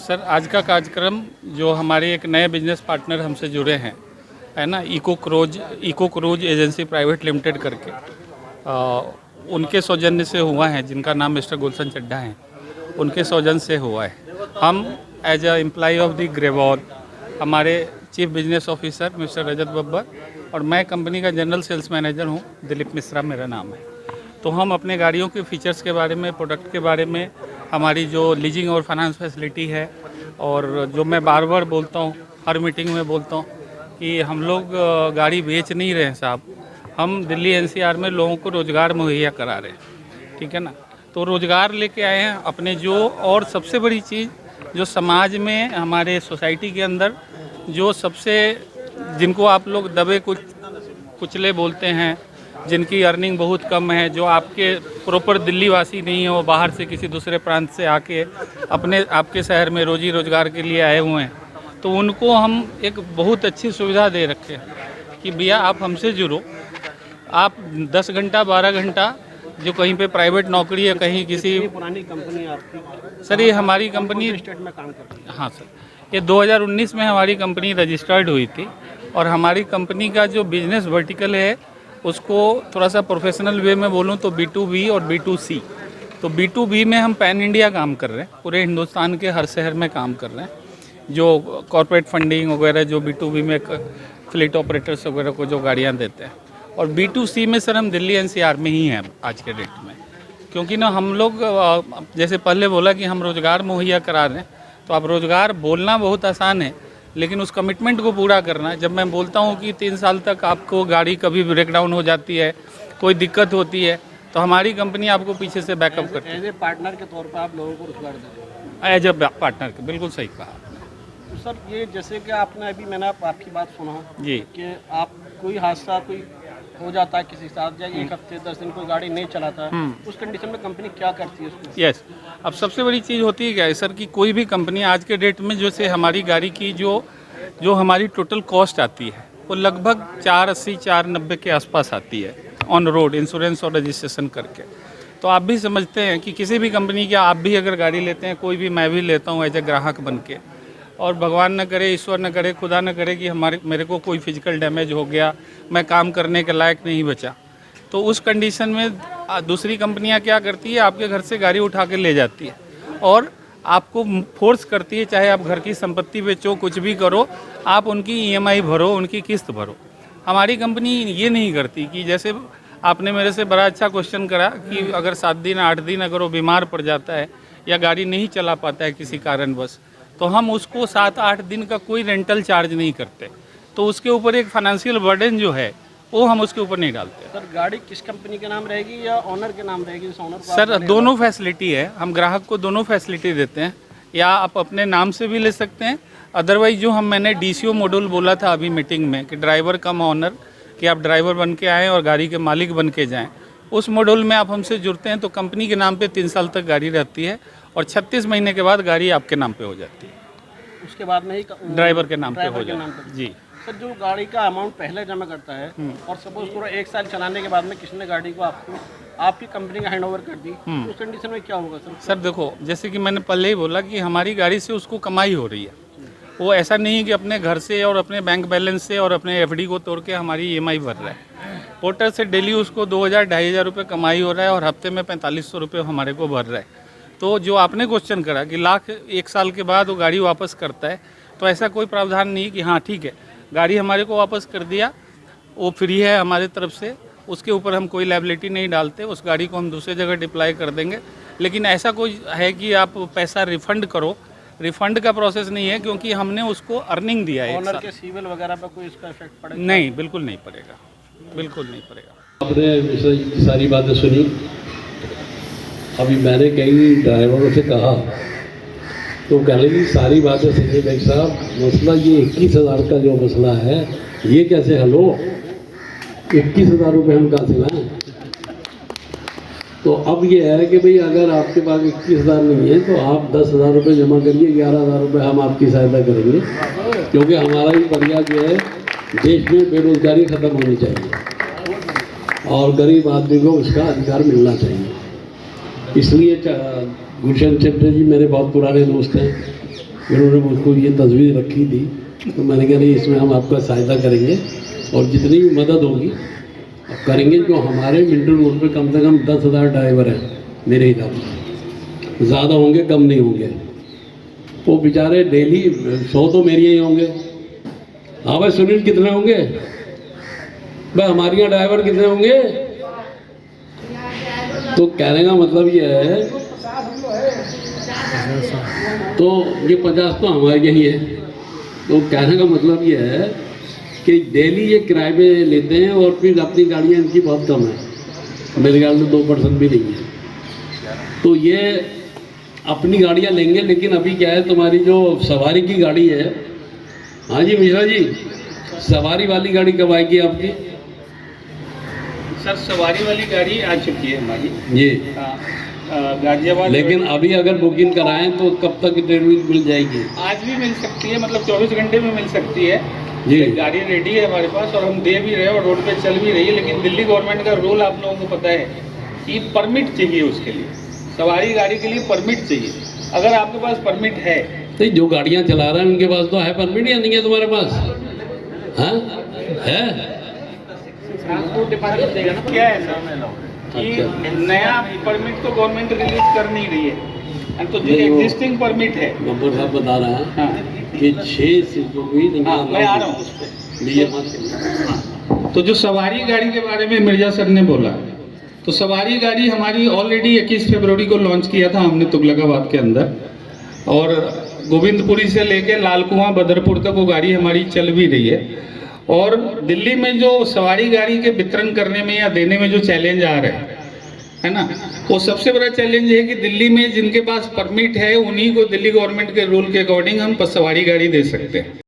Sir आज का कार्यक्रम जो हमारे एक नए बिजनेस पार्टनर हमसे जुड़े हैं, है ना, eco cruise agency private limited करके, उनके सौजन्य से हुआ है, जिनका नाम मिस्टर गुलशन चड्ढा है, उनके सौजन्य से हुआ है। हम as a employee of the Grewal, हमारे chief business officer mister Rajat Babbar और मैं कंपनी का जनरल सेल्स मैनेजर हूँ, दिलीप मिश्रा मेरा नाम है। तो हम अपने गाड़ियों के फीचर्स के बारे में, प्रोडक्ट के बारे में, हमारी जो लीजिंग और फाइनेंस फैसिलिटी है, और जो मैं बार बार बोलता हूँ, हर मीटिंग में बोलता हूँ कि हम लोग गाड़ी बेच नहीं रहे हैं साहब, हम दिल्ली एनसीआर में लोगों को रोज़गार मुहैया करा रहे हैं, ठीक है ना। तो रोज़गार लेके आए हैं अपने जो, और सबसे बड़ी चीज़ जो समाज में, हमारे सोसाइटी के अंदर जो सबसे, जिनको आप लोग दबे कुचले बोलते हैं, जिनकी अर्निंग बहुत कम है, जो आपके प्रॉपर दिल्ली वासी नहीं है, वो बाहर से किसी दूसरे प्रांत से आके अपने आपके शहर में रोजी रोजगार के लिए आए हुए हैं, तो उनको हम एक बहुत अच्छी सुविधा दे रखे हैं कि भैया आप हमसे जुड़ो, आप 10 घंटा 12 घंटा जो कहीं पे प्राइवेट नौकरी है, कहीं किसी पुरानी कंपनी आपकी? सर ये हमारी कंपनी स्टेट में काम करती है? हाँ सर, ये 2019 में हमारी कंपनी रजिस्टर्ड हुई थी, और हमारी कंपनी का जो बिजनेस वर्टिकल है उसको थोड़ा सा प्रोफेशनल वे में बोलूँ तो B2B और B2C। तो B2B में हम पैन इंडिया काम कर रहे हैं, पूरे हिंदुस्तान के हर शहर में काम कर रहे हैं, जो कॉर्पोरेट फंडिंग वगैरह, जो B2B में फ्लीट ऑपरेटर्स वगैरह को जो गाड़ियाँ देते हैं। और B2C में सर हम दिल्ली एनसीआर में ही हैं आज के डेट में, क्योंकि ना हम लोग जैसे पहले बोला कि हम रोज़गार मुहैया करा रहे हैं, तो अब रोज़गार बोलना बहुत आसान है, लेकिन उस कमिटमेंट को पूरा करना। जब मैं बोलता हूँ कि 3 साल तक आपको गाड़ी कभी ब्रेक डाउन हो जाती है, कोई दिक्कत होती है, तो हमारी कंपनी आपको पीछे से बैकअप करती है। एज ए पार्टनर के तौर पर आप लोगों को रोजगार दे रहे हैं? एज अ पार्टनर के, बिल्कुल सही कहा तो सर ये जैसे कि आपने अभी, मैंने आपकी बात सुना जी कि आप कोई हादसा कोई हो जाता है किसी के साथ, या 1 हफ्ते 10 दिन कोई गाड़ी नहीं चलाता है, उस कंडीशन में कंपनी क्या करती है उसको? यस, अब सबसे बड़ी चीज़ होती है क्या है सर कि कोई भी कंपनी आज के डेट में, जैसे हमारी गाड़ी की जो हमारी टोटल कॉस्ट आती है वो लगभग 480 490 के आसपास आती है ऑन रोड, इंश्योरेंस और रजिस्ट्रेशन करके। तो आप भी समझते हैं कि किसी भी कंपनी की, आप भी अगर गाड़ी लेते हैं, कोई भी, मैं भी लेता हूँ एज ए ग्राहक बन के, और भगवान न करे, ईश्वर न करे, खुदा न करे कि मेरे को कोई फिजिकल डैमेज हो गया, मैं काम करने के लायक नहीं बचा, तो उस कंडीशन में दूसरी कंपनियां क्या करती है, आपके घर से गाड़ी उठा के ले जाती है और आपको फोर्स करती है, चाहे आप घर की संपत्ति बेचो, कुछ भी करो, आप उनकी EMI भरो, उनकी किस्त भरो। हमारी कंपनी ये नहीं करती कि जैसे आपने मेरे से बड़ा अच्छा क्वेश्चन करा कि अगर 7 दिन 8 दिन अगर वो बीमार पड़ जाता है या गाड़ी नहीं चला पाता है किसी कारणवश, तो हम उसको 7-8 दिन का कोई रेंटल चार्ज नहीं करते, तो उसके ऊपर एक फाइनेंशियल बर्डन जो है वो हम उसके ऊपर नहीं डालते। सर गाड़ी किस कंपनी के नाम रहेगी या ऑनर के नाम रहेगी? ऑनर को सर दोनों फैसिलिटी है, हम ग्राहक को दोनों फैसिलिटी देते हैं, या आप अपने नाम से भी ले सकते हैं, अदरवाइज जो मैंने DCO मॉड्यूल बोला था अभी मीटिंग में कि ड्राइवर कम ऑनर, कि आप ड्राइवर बन के आएँ और गाड़ी के मालिक बन के जाएँ, उस मॉड्यूल में आप हमसे जुड़ते हैं तो कंपनी के नाम पे 3 साल तक गाड़ी रहती है, और 36 महीने के बाद गाड़ी आपके नाम पे हो जाती है, उसके बाद में ही ड्राइवर के नाम पे हो जाती है जी। सर जो गाड़ी का अमाउंट पहले जमा करता है और सपोज पूरा 1 साल चलाने के बाद में किसी ने गाड़ी को आपको आपकी कंपनी का हैंड ओवर कर दी, तो उस कंडीशन में क्या होगा सर? सर देखो, जैसे कि मैंने पहले ही बोला कि हमारी गाड़ी से उसको कमाई हो रही है, वो ऐसा नहीं है कि अपने घर से और अपने बैंक बैलेंस से और अपने FD को तोड़ के हमारी EMI भर रहा है। पोर्टर से डेली उसको 2000-2500 रुपये कमाई हो रहा है, और हफ्ते में 4500 रुपये हमारे को भर रहा है। तो जो आपने क्वेश्चन करा कि लाख 1 साल के बाद वो गाड़ी वापस करता है, तो ऐसा कोई प्रावधान नहीं कि हाँ ठीक है गाड़ी हमारे को वापस कर दिया, वो फ्री है हमारे तरफ से, उसके ऊपर हम कोई लायबिलिटी नहीं डालते, उस गाड़ी को हम दूसरी जगह डिप्लॉय कर देंगे। लेकिन ऐसा कोई है कि आप पैसा रिफ़ंड करो, रिफ़ंड का प्रोसेस नहीं है, क्योंकि हमने उसको अर्निंग दिया है। ऑनर के सिविल वगैरह पर कोई इसका इफेक्ट पड़ेगा? नहीं, बिल्कुल नहीं पड़ेगा, बिल्कुल नहीं पड़ेगा। आपने सारी बातें सुनी, अभी मैंने कई ड्राइवरों से कहा तो कह लगी सारी बातें सुनिए भाई साहब, मसला ये 21,000 का जो मसला है ये कैसे हल हो? 21,000 रुपये हम कहाँ से लाएं? तो अब ये है कि भाई अगर आपके पास 21,000 नहीं है तो आप 10,000 रुपये जमा करिए, 11,000 रुपये हम आपकी सहायता करेंगे, क्योंकि हमारा ही प्रयास जो है देश में बेरोजगारी ख़त्म होनी चाहिए और गरीब आदमी को उसका अधिकार मिलना चाहिए। इसलिए गुलशन चड्ढा जी मेरे बहुत पुराने दोस्त हैं, इन्होंने मुझको ये तस्वीर रखी थी, तो मैंने कहा नहीं, इसमें हम आपका सहायता करेंगे और जितनी भी मदद होगी अब करेंगे। जो हमारे मिंटो रोड पे कम से कम 10,000 ड्राइवर हैं मेरे हिसाब से, ज़्यादा होंगे कम नहीं होंगे। वो बेचारे डेली 100 तो मेरे ही होंगे। हाँ भाई सुनील, कितने होंगे भाई हमारे यहाँ ड्राइवर कितने होंगे? तो कहने का मतलब ये है, तो ये 50 तो हमारे यही है। तो कहने का मतलब ये है कि डेली ये किराए पे लेते हैं और फिर अपनी गाड़ियाँ इनकी बहुत कम है, मेरे ख्याल में 2% भी नहीं है। तो ये अपनी गाड़ियाँ लेंगे, लेकिन अभी क्या है, तुम्हारी जो सवारी की गाड़ी है, हाँ जी मिश्रा जी, सवारी वाली गाड़ी कब आएगी आपकी? सर सवारी वाली गाड़ी आ चुकी है हमारी जी, गाजियाबाद। लेकिन अभी अगर बुकिंग कराएं तो कब तक ट्रेन मिल जाएगी? आज भी मिल सकती है, मतलब 24 घंटे में मिल सकती है जी। गाड़ी रेडी है हमारे पास और हम दे भी रहे हैं और रोड पे चल भी रही है। लेकिन दिल्ली गवर्नमेंट का रूल आप लोगों को पता है कि परमिट चाहिए उसके लिए, सवारी गाड़ी के लिए परमिट चाहिए। अगर आपके पास परमिट है तो जो गाड़ियाँ चला रहे हैं उनके पास तो है परमिट, या नहीं है तुम्हारे पास? हाँ है। ट्रांसपोर्ट डिपार्टमेंट देगा ना। क्या है सर कि नया परमिट तो गवर्नमेंट रिलीज कर नहीं रही है, तो जो नहीं, वो- एग्जिस्टिंग परमिट है। गब्बर साहब बता रहे हैं हाँ कि 6 सीटों भी नहीं। हाँ, मैं आ रहा हूँ उस पर। ये मत। तो जो सवारी गाड़ी के बारे में मिर्जा सर ने बोला, तो सवारी गाड़ी हमारी ऑलरेडी 21 फरवरी को लॉन्च किया था हमने तुगलकाबाद के अंदर, और गोविंदपुरी से लेकर लालकुआं बदरपुर तक वो गाड़ी हमारी चल भी रही है। और दिल्ली में जो सवारी गाड़ी के वितरण करने में या देने में जो चैलेंज आ रहे हैं, है ना, वो सबसे बड़ा चैलेंज है कि दिल्ली में जिनके पास परमिट है उन्हीं को दिल्ली गवर्नमेंट के रूल के अकॉर्डिंग हम सवारी गाड़ी दे सकते हैं।